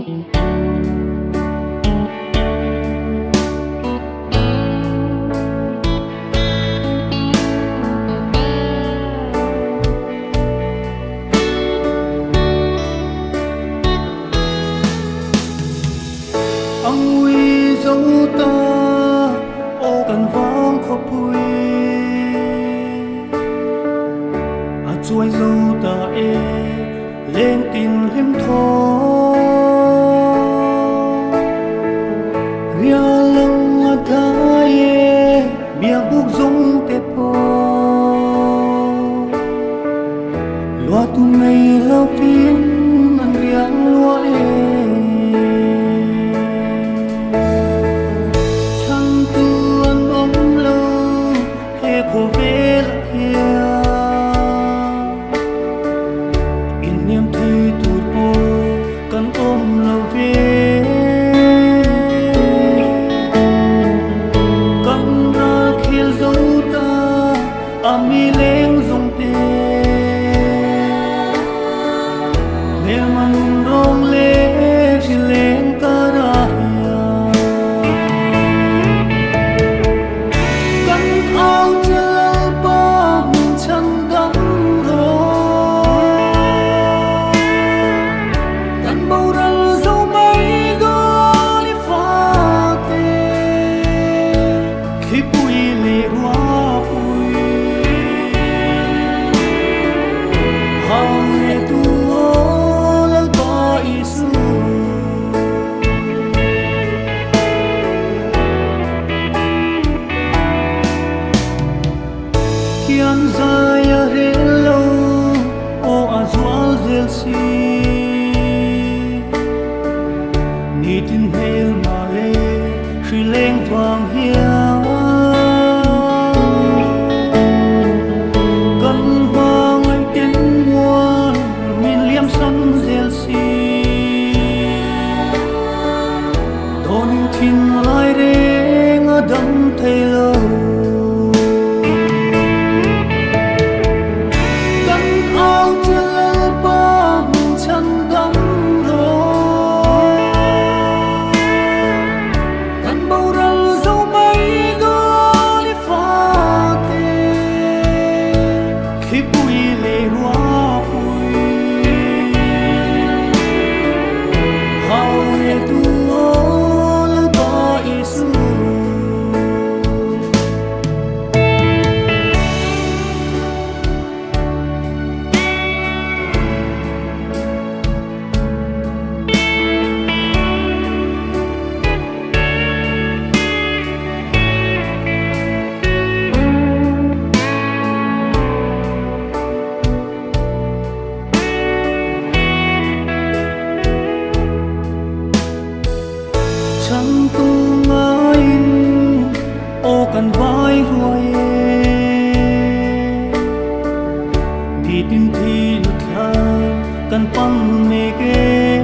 Ông uy dấu ta ô cần vang khó bụi chuối dấu ta lên tin liêm thô ria lăng thái bia buk dung te po loa tu ngày lao phim ăn riang loa kian zaya hello o azwal zelsi nitin hel male shri leng vang hia kan hang ai ten muan min liam san zelsi donin thin lai reng adam thailo chẳng tu ngái ô cần vai ruồi đi tin thi nút lan cần păng mê kê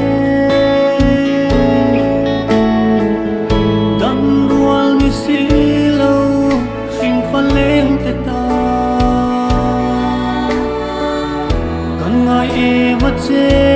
đăng rual mi si lâu xin phan lên tê ta cần ngài mất chê